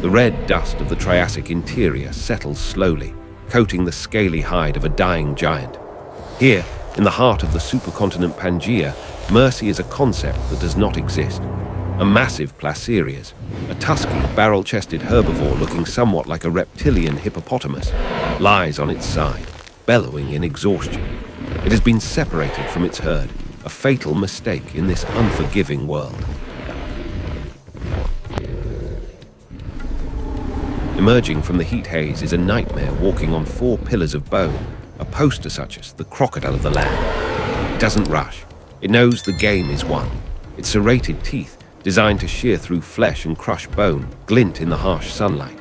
The red dust of the Triassic interior settles slowly, coating the scaly hide of a dying giant. Here, in the heart of the supercontinent Pangaea, mercy is a concept that does not exist. A massive Placerias, a tusky, barrel-chested herbivore looking somewhat like a reptilian hippopotamus, lies on its side, bellowing in exhaustion. It has been separated from its herd, a fatal mistake in this unforgiving world. Emerging from the heat haze is a nightmare walking on 4 pillars of bone, a poster such as the crocodile of the land. It doesn't rush. It knows the game is won. Its serrated teeth, designed to shear through flesh and crush bone, glint in the harsh sunlight.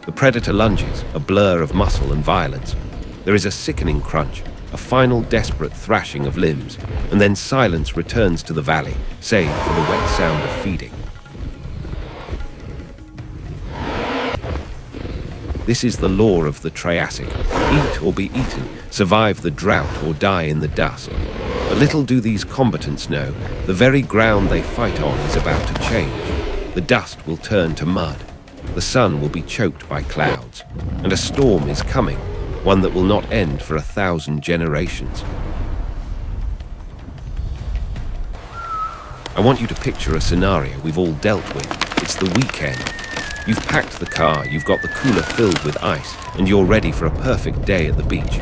The predator lunges, a blur of muscle and violence. There is a sickening crunch, a final desperate thrashing of limbs, and then silence returns to the valley, save for the wet sound of feeding. This is the law of the Triassic. Eat or be eaten, survive the drought or die in the dust. But little do these combatants know, the very ground they fight on is about to change. The dust will turn to mud. The sun will be choked by clouds. And a storm is coming, one that will not end for 1,000 generations. I want you to picture a scenario we've all dealt with. It's the weekend. You've packed the car, you've got the cooler filled with ice, and you're ready for a perfect day at the beach.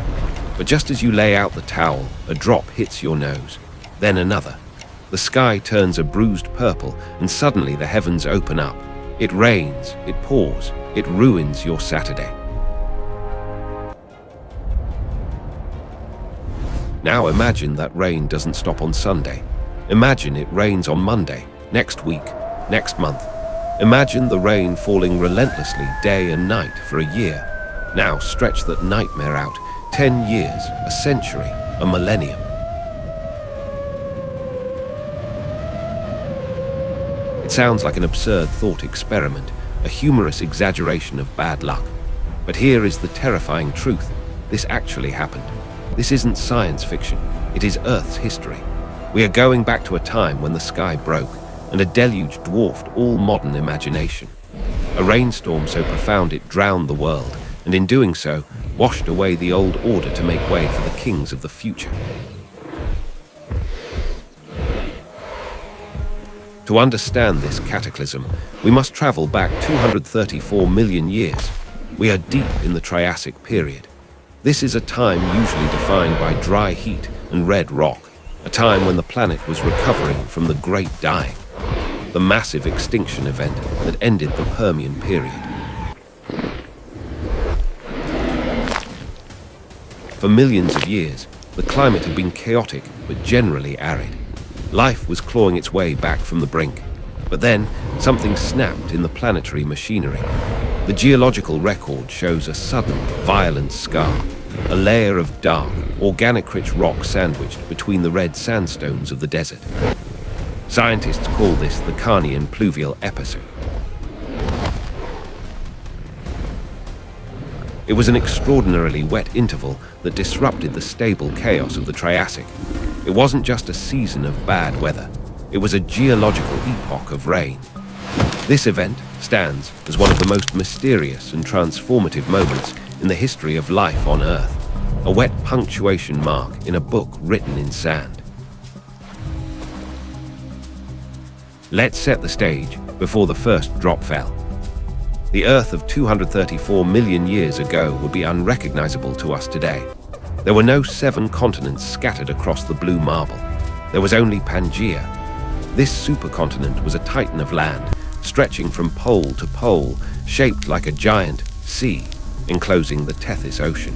But just as you lay out the towel, a drop hits your nose, then another. The sky turns a bruised purple, and suddenly the heavens open up. It rains, it pours, it ruins your Saturday. Now imagine that rain doesn't stop on Sunday. Imagine it rains on Monday, next week, next month. Imagine the rain falling relentlessly day and night for a year. Now stretch that nightmare out, 10 years, a century, a millennium. It sounds like an absurd thought experiment, a humorous exaggeration of bad luck. But here is the terrifying truth. This actually happened. This isn't science fiction. It is Earth's history. We are going back to a time when the sky broke, and a deluge dwarfed all modern imagination. A rainstorm so profound it drowned the world, and in doing so, washed away the old order to make way for the kings of the future. To understand this cataclysm, we must travel back 234 million years. We are deep in the Triassic period. This is a time usually defined by dry heat and red rock, a time when the planet was recovering from the Great Dying, the massive extinction event that ended the Permian period. For millions of years, the climate had been chaotic but generally arid. Life was clawing its way back from the brink. But then, something snapped in the planetary machinery. The geological record shows a sudden, violent scar, a layer of dark, organic-rich rock sandwiched between the red sandstones of the desert. Scientists call this the Carnian Pluvial episode. It was an extraordinarily wet interval that disrupted the stable chaos of the Triassic. It wasn't just a season of bad weather. It was a geological epoch of rain. This event stands as one of the most mysterious and transformative moments in the history of life on Earth, a wet punctuation mark in a book written in sand. Let's set the stage before the first drop fell. The Earth of 234 million years ago would be unrecognizable to us today. There were no 7 continents scattered across the blue marble. There was only Pangaea. This supercontinent was a titan of land, stretching from pole to pole, shaped like a giant sea, enclosing the Tethys Ocean.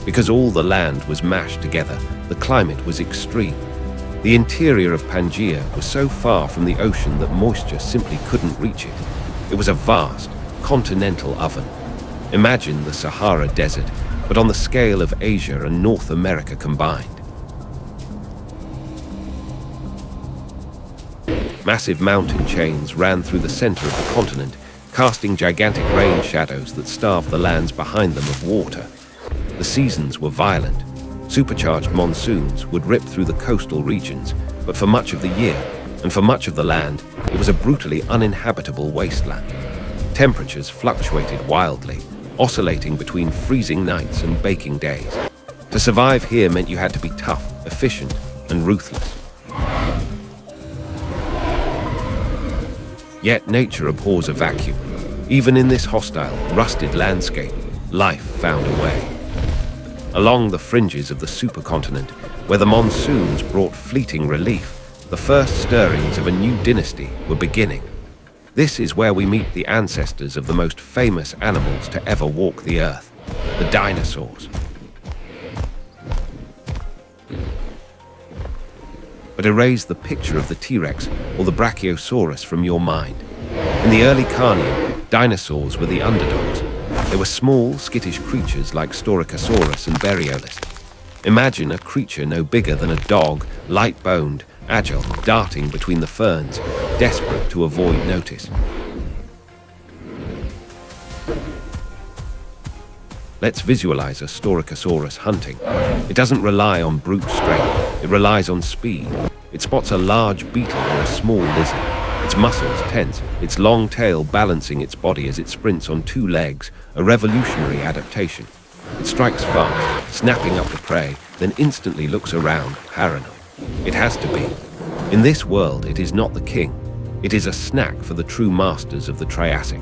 Because all the land was mashed together, the climate was extreme. The interior of Pangaea was so far from the ocean that moisture simply couldn't reach it. It was a vast, continental oven. Imagine the Sahara Desert, but on the scale of Asia and North America combined. Massive mountain chains ran through the center of the continent, casting gigantic rain shadows that starved the lands behind them of water. The seasons were violent. Supercharged monsoons would rip through the coastal regions, but for much of the year, and for much of the land, it was a brutally uninhabitable wasteland. Temperatures fluctuated wildly, oscillating between freezing nights and baking days. To survive here meant you had to be tough, efficient, and ruthless. Yet nature abhors a vacuum. Even in this hostile, rusted landscape, life found a way. Along the fringes of the supercontinent, where the monsoons brought fleeting relief, the first stirrings of a new dynasty were beginning. This is where we meet the ancestors of the most famous animals to ever walk the earth, the dinosaurs. But erase the picture of the T-Rex or the Brachiosaurus from your mind. In the early Carnian, dinosaurs were the underdogs. They were small, skittish creatures like Storikosaurus and Beriolis. Imagine a creature no bigger than a dog, light-boned, agile, darting between the ferns, desperate to avoid notice. Let's visualize a Storikosaurus hunting. It doesn't rely on brute strength, it relies on speed. It spots a large beetle or a small lizard, its muscles tense, its long tail balancing its body as it sprints on two legs, a revolutionary adaptation. It strikes fast, snapping up the prey, then instantly looks around, paranoid. It has to be. In this world, it is not the king. It is a snack for the true masters of the Triassic.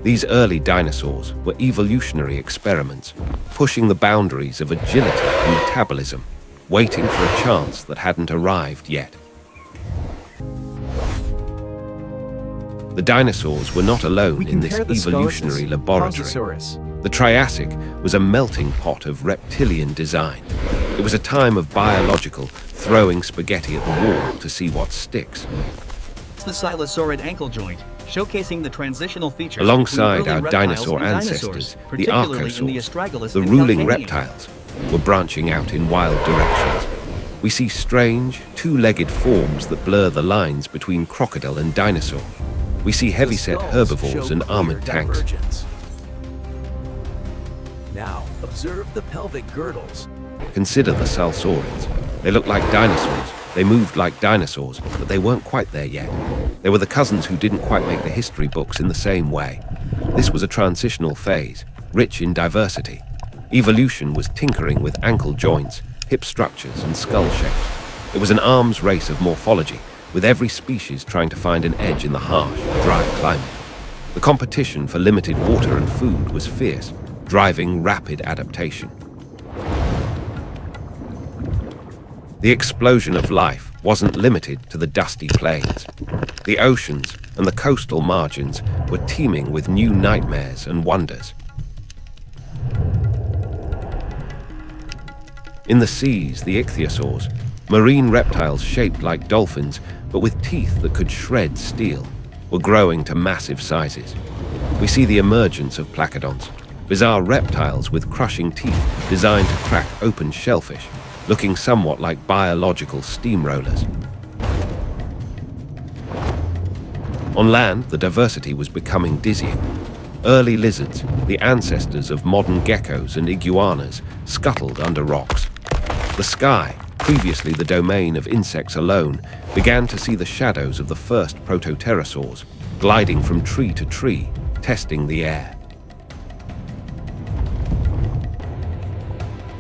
These early dinosaurs were evolutionary experiments, pushing the boundaries of agility and metabolism, waiting for a chance that hadn't arrived yet. The dinosaurs were not alone in this evolutionary laboratory. The Triassic was a melting pot of reptilian design. It was a time of biological throwing spaghetti at the wall to see what sticks. It's the silosaurid ankle joint, showcasing the transitional features alongside our dinosaur ancestors, the archosaurs, the ruling reptiles, were branching out in wild directions. We see strange, two-legged forms that blur the lines between crocodile and dinosaur. We see heavy-set herbivores and armored tanks. Now, observe the pelvic girdles. Consider the salsaurids. They looked like dinosaurs. They moved like dinosaurs, but they weren't quite there yet. They were the cousins who didn't quite make the history books in the same way. This was a transitional phase, rich in diversity. Evolution was tinkering with ankle joints, hip structures, and skull shapes. It was an arms race of morphology, with every species trying to find an edge in the harsh, dry climate. The competition for limited water and food was fierce, driving rapid adaptation. The explosion of life wasn't limited to the dusty plains. The oceans and the coastal margins were teeming with new nightmares and wonders. In the seas, the ichthyosaurs, marine reptiles shaped like dolphins, but with teeth that could shred steel, were growing to massive sizes. We see the emergence of placodonts, bizarre reptiles with crushing teeth designed to crack open shellfish, looking somewhat like biological steamrollers. On land, the diversity was becoming dizzying. Early lizards, the ancestors of modern geckos and iguanas, scuttled under rocks. The sky, previously the domain of insects alone, began to see the shadows of the first protopterosaurs, gliding from tree to tree, testing the air.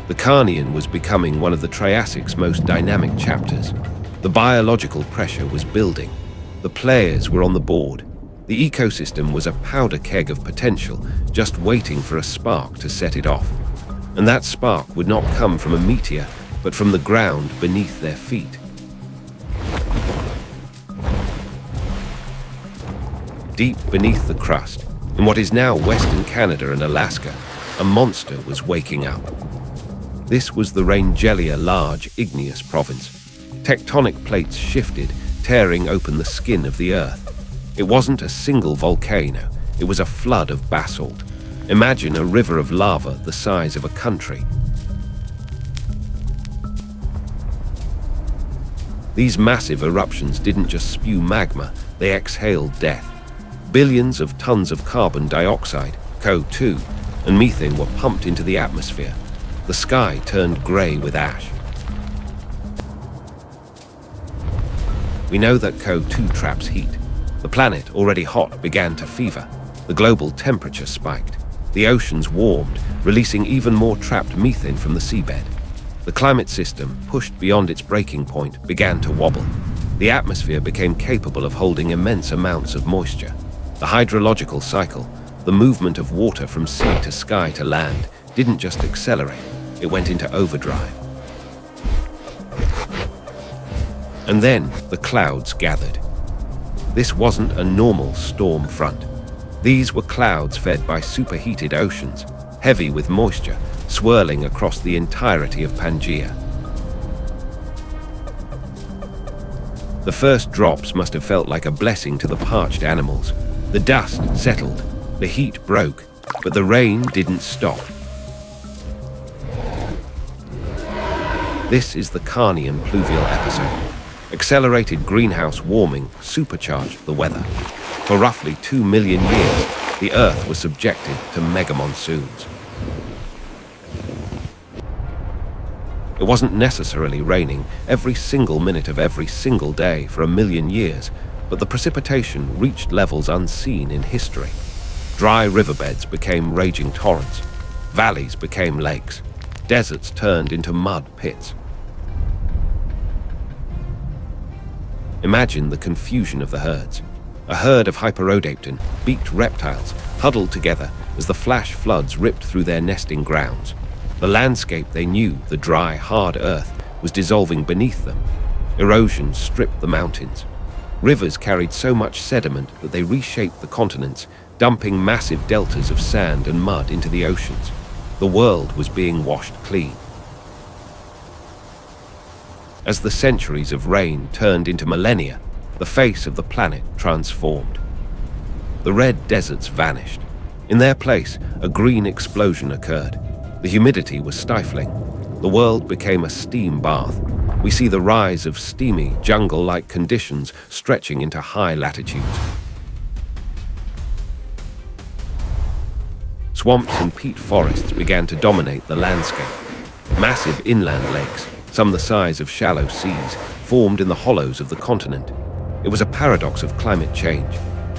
The Carnian was becoming one of the Triassic's most dynamic chapters. The biological pressure was building. The players were on the board. The ecosystem was a powder keg of potential, just waiting for a spark to set it off. And that spark would not come from a meteor, but from the ground beneath their feet. Deep beneath the crust, in what is now Western Canada and Alaska, a monster was waking up. This was the Wrangellia large igneous province. Tectonic plates shifted, tearing open the skin of the earth. It wasn't a single volcano, it was a flood of basalt. Imagine a river of lava the size of a country. These massive eruptions didn't just spew magma, they exhaled death. Billions of tons of carbon dioxide, CO2, and methane were pumped into the atmosphere. The sky turned grey with ash. We know that CO2 traps heat. The planet, already hot, began to fever. The global temperature spiked. The oceans warmed, releasing even more trapped methane from the seabed. The climate system, pushed beyond its breaking point, began to wobble. The atmosphere became capable of holding immense amounts of moisture. The hydrological cycle, the movement of water from sea to sky to land, didn't just accelerate, it went into overdrive. And then the clouds gathered. This wasn't a normal storm front. These were clouds fed by superheated oceans, heavy with moisture, swirling across the entirety of Pangaea. The first drops must have felt like a blessing to the parched animals. The dust settled, the heat broke, but the rain didn't stop. This is the Carnian Pluvial episode. Accelerated greenhouse warming supercharged the weather. For roughly 2 million years, the Earth was subjected to mega monsoons. It wasn't necessarily raining every single minute of every single day for 1 million years, but the precipitation reached levels unseen in history. Dry riverbeds became raging torrents. Valleys became lakes. Deserts turned into mud pits. Imagine the confusion of the herds. A herd of hyperodapton, beaked reptiles, huddled together as the flash floods ripped through their nesting grounds. The landscape they knew, the dry, hard earth, was dissolving beneath them. Erosion stripped the mountains. Rivers carried so much sediment that they reshaped the continents, dumping massive deltas of sand and mud into the oceans. The world was being washed clean. As the centuries of rain turned into millennia, the face of the planet transformed. The red deserts vanished. In their place, a green explosion occurred. The humidity was stifling. The world became a steam bath. We see the rise of steamy, jungle-like conditions stretching into high latitudes. Swamps and peat forests began to dominate the landscape. Massive inland lakes, some the size of shallow seas, formed in the hollows of the continent. It was a paradox of climate change.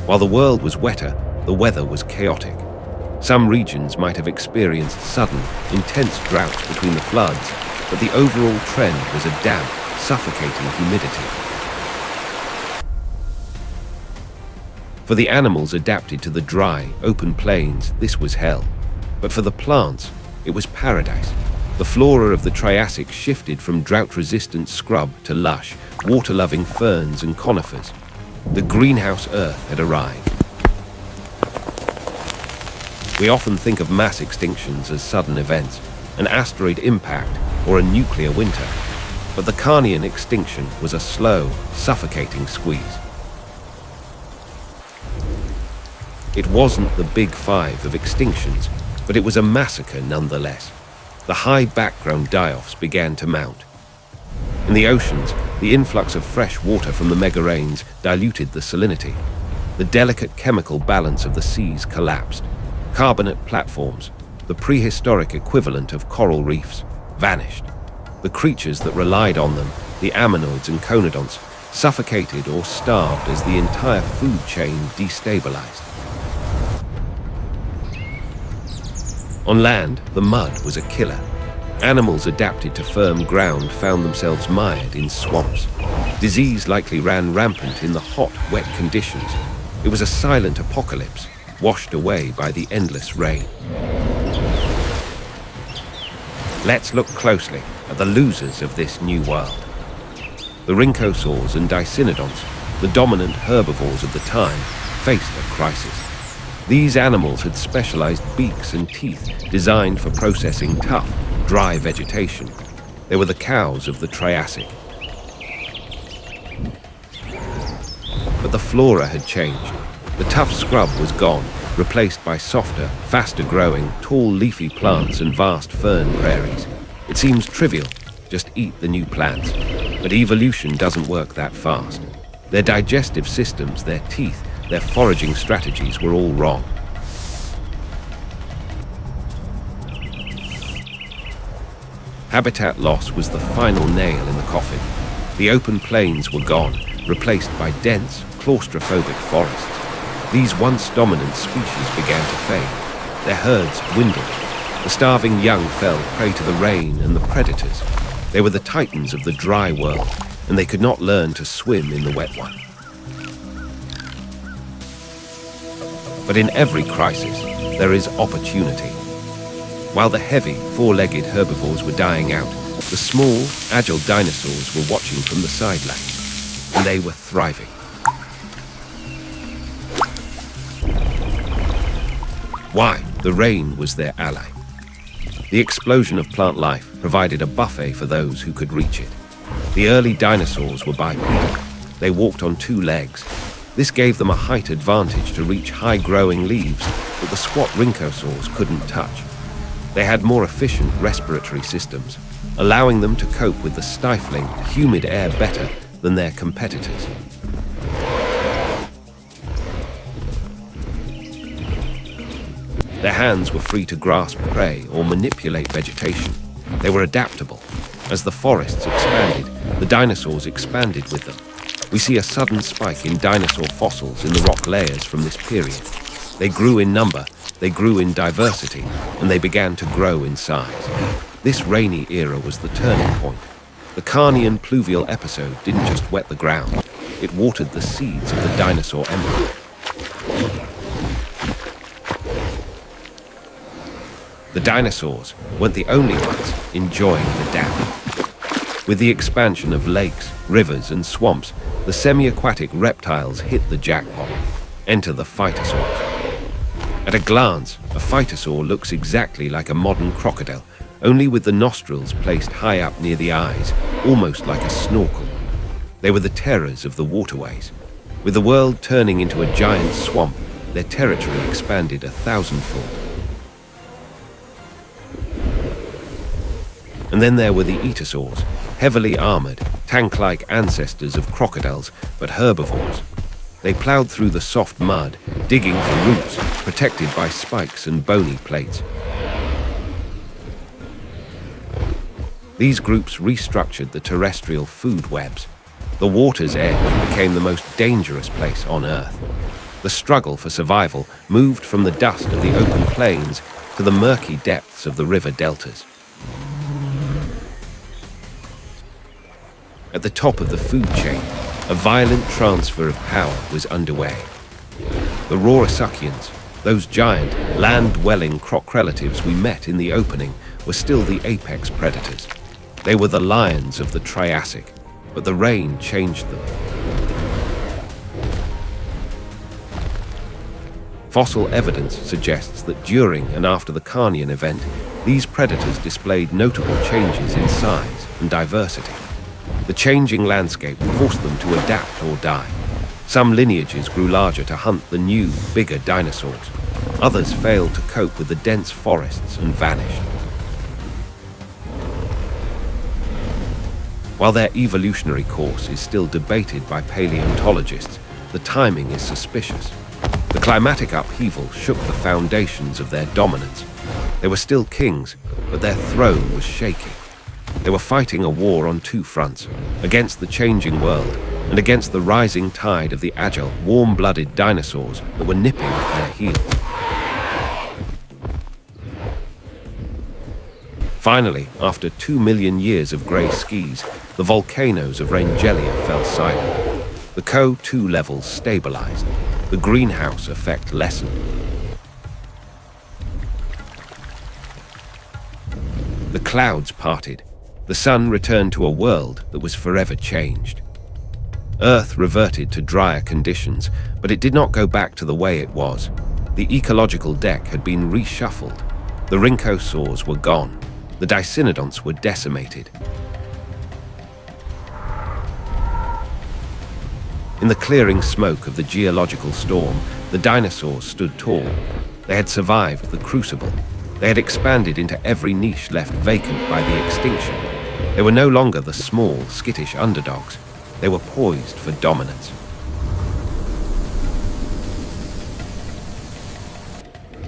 While the world was wetter, the weather was chaotic. Some regions might have experienced sudden, intense droughts between the floods, but the overall trend was a damp, suffocating humidity. For the animals adapted to the dry, open plains, this was hell. But for the plants, it was paradise. The flora of the Triassic shifted from drought-resistant scrub to lush, water-loving ferns and conifers. The greenhouse Earth had arrived. We often think of mass extinctions as sudden events, an asteroid impact or a nuclear winter. But the Carnian extinction was a slow, suffocating squeeze. It wasn't the big five of extinctions, but it was a massacre nonetheless. The high background die-offs began to mount. In the oceans, the influx of fresh water from the mega rains diluted the salinity. The delicate chemical balance of the seas collapsed. Carbonate platforms, the prehistoric equivalent of coral reefs, vanished. The creatures that relied on them, the ammonoids and conodonts, suffocated or starved as the entire food chain destabilized. On land, the mud was a killer. Animals adapted to firm ground found themselves mired in swamps. Disease likely ran rampant in the hot, wet conditions. It was a silent apocalypse, washed away by the endless rain. Let's look closely at the losers of this new world. The rhynchosaurs and dicynodonts, the dominant herbivores of the time, faced a crisis. These animals had specialized beaks and teeth designed for processing tough, dry vegetation. They were the cows of the Triassic. But the flora had changed. The tough scrub was gone, replaced by softer, faster-growing, tall leafy plants and vast fern prairies. It seems trivial, just eat the new plants. But evolution doesn't work that fast. Their digestive systems, their teeth, their foraging strategies were all wrong. Habitat loss was the final nail in the coffin. The open plains were gone, replaced by dense, claustrophobic forests. These once dominant species began to fade. Their herds dwindled. The starving young fell prey to the rain and the predators. They were the titans of the dry world, and they could not learn to swim in the wet one. But in every crisis, there is opportunity. While the heavy, four-legged herbivores were dying out, the small, agile dinosaurs were watching from the sidelines, and they were thriving. Why? The rain was their ally. The explosion of plant life provided a buffet for those who could reach it. The early dinosaurs were bipedal. They walked on two legs. This gave them a height advantage to reach high-growing leaves that the squat rhynchosaurs couldn't touch. They had more efficient respiratory systems, allowing them to cope with the stifling, humid air better than their competitors. Their hands were free to grasp prey or manipulate vegetation. They were adaptable. As the forests expanded, the dinosaurs expanded with them. We see a sudden spike in dinosaur fossils in the rock layers from this period. They grew in number, they grew in diversity, and they began to grow in size. This rainy era was the turning point. The Carnian Pluvial episode didn't just wet the ground, it watered the seeds of the dinosaur empire. The dinosaurs weren't the only ones enjoying the dap. With the expansion of lakes, rivers, and swamps, the semi-aquatic reptiles hit the jackpot. Enter the phytosaurs. At a glance, a phytosaur looks exactly like a modern crocodile, only with the nostrils placed high up near the eyes, almost like a snorkel. They were the terrors of the waterways. With the world turning into a giant swamp, their territory expanded 1,000-fold. And then there were the etosaurs, heavily armored, tank-like ancestors of crocodiles, but herbivores. They plowed through the soft mud, digging for roots, protected by spikes and bony plates. These groups restructured the terrestrial food webs. The water's edge became the most dangerous place on Earth. The struggle for survival moved from the dust of the open plains to the murky depths of the river deltas. At the top of the food chain, a violent transfer of power was underway. The Rorasuchians, those giant, land-dwelling croc relatives we met in the opening, were still the apex predators. They were the lions of the Triassic, but the rain changed them. Fossil evidence suggests that during and after the Carnian event, these predators displayed notable changes in size and diversity. The changing landscape forced them to adapt or die. Some lineages grew larger to hunt the new, bigger dinosaurs. Others failed to cope with the dense forests and vanished. While their evolutionary course is still debated by paleontologists, the timing is suspicious. The climatic upheaval shook the foundations of their dominance. They were still kings, but their throne was shaking. They were fighting a war on two fronts, against the changing world and against the rising tide of the agile, warm-blooded dinosaurs that were nipping at their heels. Finally, after 2 million years of grey skis, the volcanoes of Wrangellia fell silent. The CO2 levels stabilized. The greenhouse effect lessened. The clouds parted. The sun returned to a world that was forever changed. Earth reverted to drier conditions, but it did not go back to the way it was. The ecological deck had been reshuffled. The rhynchosaurs were gone. The dicynodonts were decimated. In the clearing smoke of the geological storm, the dinosaurs stood tall. They had survived the crucible. They had expanded into every niche left vacant by the extinction. They were no longer the small, skittish underdogs. They were poised for dominance.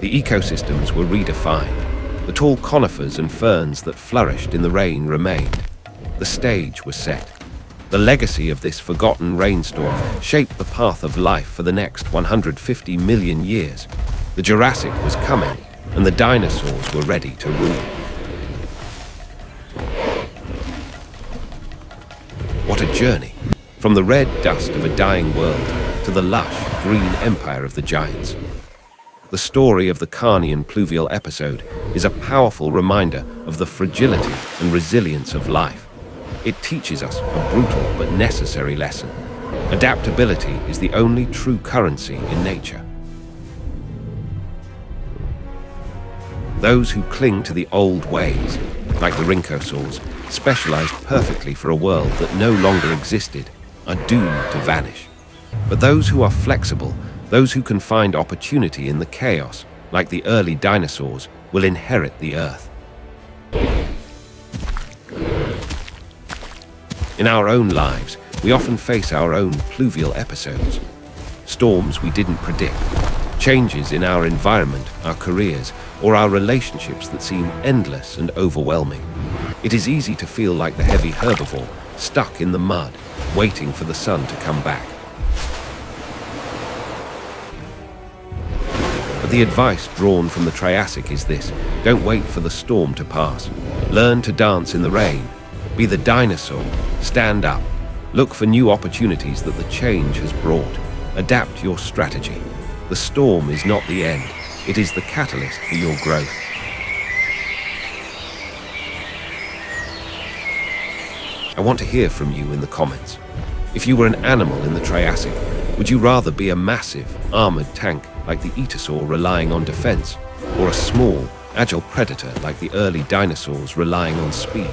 The ecosystems were redefined. The tall conifers and ferns that flourished in the rain remained. The stage was set. The legacy of this forgotten rainstorm shaped the path of life for the next 150 million years. The Jurassic was coming, and the dinosaurs were ready to rule. What a journey! From the red dust of a dying world to the lush, green empire of the giants. The story of the Carnian Pluvial episode is a powerful reminder of the fragility and resilience of life. It teaches us a brutal but necessary lesson. Adaptability is the only true currency in nature. Those who cling to the old ways, like the Dinosaurs, specialized perfectly for a world that no longer existed, are doomed to vanish. But those who are flexible, those who can find opportunity in the chaos, like the early dinosaurs, will inherit the Earth. In our own lives, we often face our own pluvial episodes. Storms we didn't predict, changes in our environment, our careers, or our relationships that seem endless and overwhelming. It is easy to feel like the heavy herbivore, stuck in the mud, waiting for the sun to come back. But the advice drawn from the Triassic is this: don't wait for the storm to pass. Learn to dance in the rain. Be the dinosaur. Stand up. Look for new opportunities that the change has brought. Adapt your strategy. The storm is not the end. It is the catalyst for your growth. I want to hear from you in the comments. If you were an animal in the Triassic, would you rather be a massive, armored tank like the Dinosaur relying on defense, or a small, agile predator like the early dinosaurs relying on speed?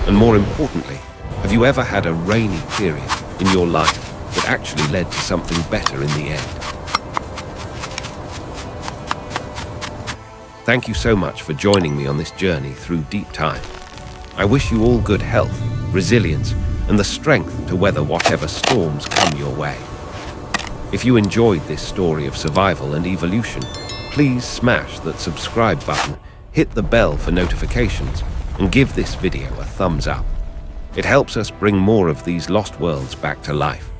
And more importantly, have you ever had a rainy period in your life that actually led to something better in the end? Thank you so much for joining me on this journey through deep time. I wish you all good health, resilience, and the strength to weather whatever storms come your way. If you enjoyed this story of survival and evolution, please smash that subscribe button, hit the bell for notifications, and give this video a thumbs up. It helps us bring more of these lost worlds back to life.